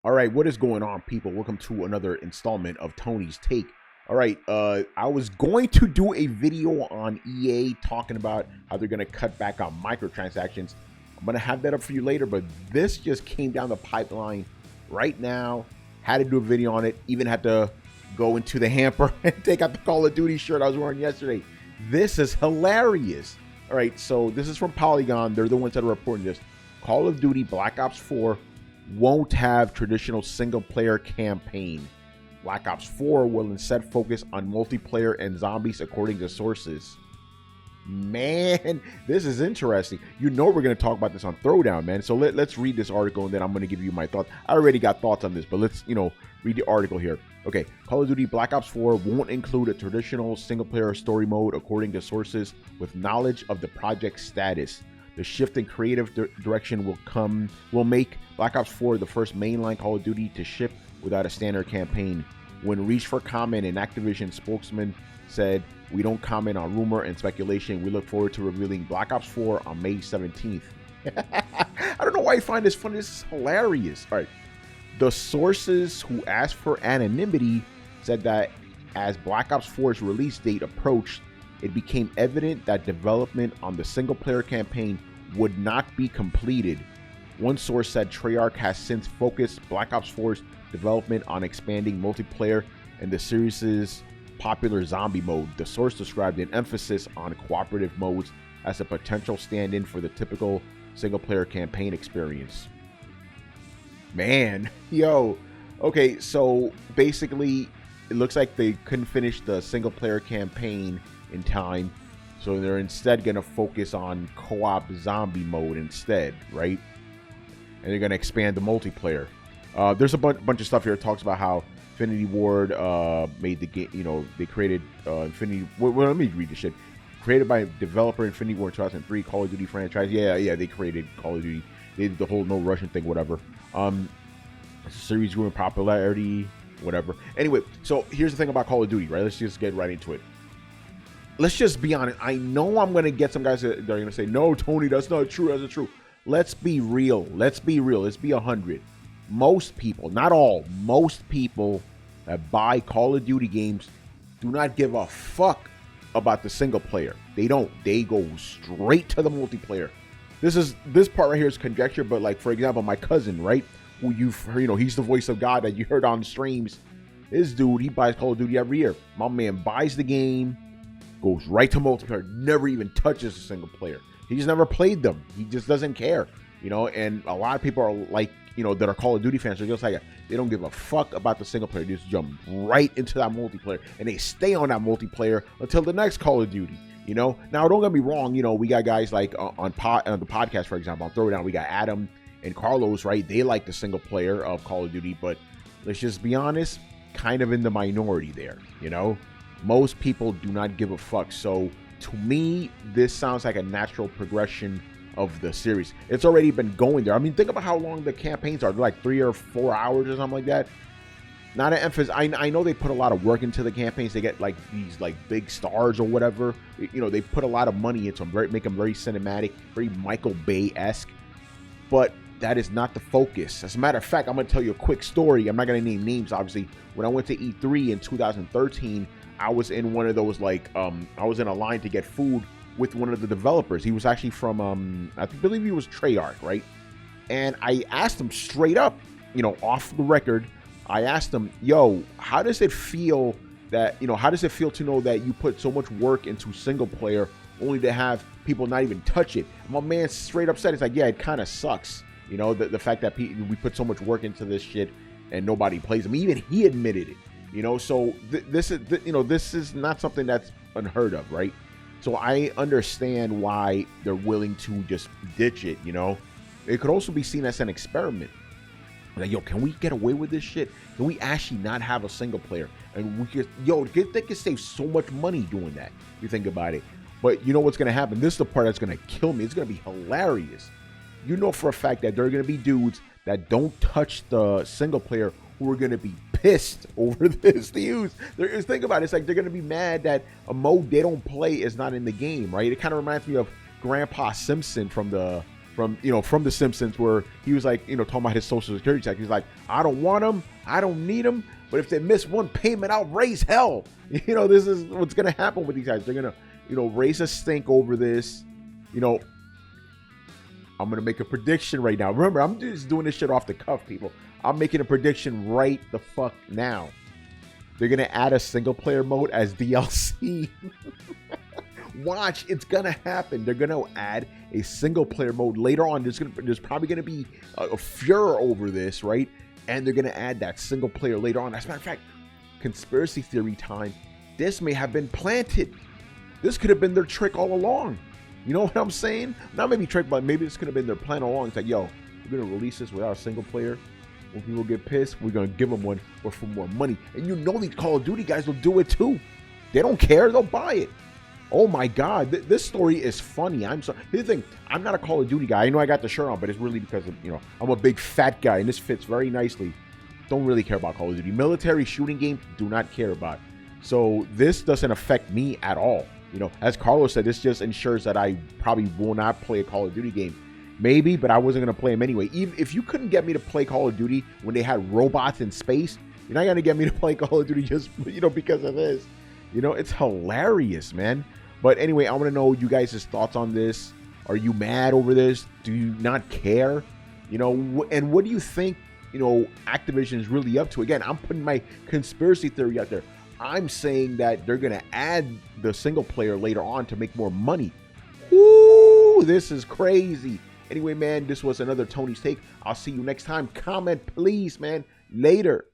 All right, what is going on, people? Welcome to another installment of Tony's Take. All right, I was going to do a video on EA talking about how they're going to cut back on microtransactions. I'm going to have that up for you later, but this just came down the pipeline right now. Had to do a video on it, even had to go into the hamper and take out the Call of Duty shirt I was wearing yesterday. This is hilarious. All right, so this is from Polygon. They're the ones that are reporting this. Call of Duty Black Ops 4 won't have traditional single-player campaign. Black Ops 4 will instead focus on multiplayer and zombies, according to sources. Man, this is interesting. You know we're going to talk about this on Throwdown, man. So let's read this article, and then I'm going to give you my thoughts. I already got thoughts on this, but let's, read the article here. Okay, Call of Duty Black Ops 4 won't include a traditional single-player story mode, according to sources with knowledge of the project's status. The shift in creative direction will make Black Ops 4 the first mainline Call of Duty to ship without a standard campaign. When reached for comment, an Activison spokesman said, "We don't comment on rumor and speculation. We look forward to revealing Black Ops 4 on May 17th. I don't know why you find this funny. This is hilarious. All right. The sources who asked for anonymity said that as Black Ops 4's release date approached, it became evident that development on the single-player campaign would not be completed. One source said Treyarch has since focused Black Ops 4's development on expanding multiplayer and the series' popular zombie mode. The source described an emphasis on cooperative modes as a potential stand-in for the typical single-player campaign experience. Man, yo. Okay, so basically, it looks like they couldn't finish the single-player campaign in time, so they're instead going to focus on co-op zombie mode instead, right? And they're going to expand the multiplayer. There's a bunch of stuff here. It talks about how Infinity Ward made the game, they created Infinity. Well, let me read this shit. Created by developer Infinity Ward 2003, Call of Duty franchise. Yeah, they created Call of Duty. They did the whole no Russian thing, whatever. Series grew in popularity, whatever. Anyway, so here's the thing about Call of Duty, right? Let's just get right into it. Let's just be honest. I know I'm going to get some guys that are going to say, "No, Tony, that's not true. That's not true." Let's be real. Let's be 100. Most people, not all, most people that buy Call of Duty games do not give a fuck about the single player. They don't. They go straight to the multiplayer. This part right here is conjecture, but like, for example, my cousin, right? Who you've heard, he's the voice of God that you heard on streams. This dude, he buys Call of Duty every year. My man buys the game, goes right to multiplayer, never even touches a single player. He's never played them. He just doesn't care, and a lot of people are like, that are Call of Duty fans are just like, they don't give a fuck about the single player. They just jump right into that multiplayer, and they stay on that multiplayer until the next Call of Duty, Now, don't get me wrong, we got guys like on the podcast, for example, on Throwdown, we got Adam and Carlos, right? They like the single player of Call of Duty, but let's just be honest, kind of in the minority there, Most people do not give a fuck. So to me, this sounds like a natural progression of the series. It's already been going there. I mean, think about how long the campaigns are. They're like 3 or 4 hours or something like that. Not an emphasis. I know they put a lot of work into the campaigns. They get like these like big stars or whatever. They put a lot of money into them, make them very cinematic, very Michael Bay-esque. But that is not the focus. As a matter of fact, I'm going to tell you a quick story. I'm not going to name names, obviously. When I went to E3 in 2013, I was in one of those, I was in a line to get food with one of the developers. He was actually from, I believe he was Treyarch, right? And I asked him straight up, off the record, I asked him, "Yo, how does it feel that, how does it feel to know that you put so much work into single player only to have people not even touch it?" And my man straight up said, "It's like, yeah, it kind of sucks. The fact that we put so much work into this shit and nobody plays them." Even he admitted it, so this is not something that's unheard of, right? So I understand why they're willing to just ditch it, It could also be seen as an experiment. Like, yo, can we get away with this shit? Can we actually not have a single player? And they could save so much money doing that, if you think about it. But you know what's going to happen? This is the part that's going to kill me. It's going to be hilarious. For a fact that there are going to be dudes that don't touch the single player who are going to be pissed over this. Think about it. It's like they're going to be mad that a mode they don't play is not in the game, right? It kind of reminds me of Grandpa Simpson from from The Simpsons, where he was like, talking about his social security check. He's like, I don't want them, I don't need them, but if they miss one payment, I'll raise hell. This is what's gonna happen with these guys. They're gonna, raise a stink over this. I'm gonna make a prediction right now. Remember, I'm just doing this shit off the cuff, people. I'm making a prediction right the fuck now. They're gonna add a single player mode as DLC. Watch, it's gonna happen. They're gonna add a single player mode later on. There's probably gonna be a furor over this, right? And they're gonna add that single player later on. As a matter of fact, conspiracy theory time. This may have been planted. This could have been their trick all along. You know what I'm saying? Not maybe trick, but maybe this could have been their plan all along. It's like, yo, we're gonna release this without a single player. When people get pissed, we're gonna give them one, or for more money. And these Call of Duty guys will do it too. They don't care. They'll buy it. Oh my God, this story is funny. I'm sorry. Here's the thing, I'm not a Call of Duty guy. I know I got the shirt on, but it's really because of, I'm a big fat guy, and this fits very nicely. Don't really care about Call of Duty. Military shooting games, do not care about. So this doesn't affect me at all. As Carlos said, this just ensures that I probably will not play a Call of Duty game. Maybe, but I wasn't going to play them anyway. Even if you couldn't get me to play Call of Duty when they had robots in space, you're not going to get me to play Call of Duty just, because of this. It's hilarious, man. But anyway, I want to know you guys' thoughts on this. Are you mad over this? Do you not care? And what do you think, Activision is really up to? Again, I'm putting my conspiracy theory out there. I'm saying that they're going to add the single player later on to make more money. Woo, this is crazy. Anyway, man, this was another Tony's Take. I'll see you next time. Comment, please, man. Later.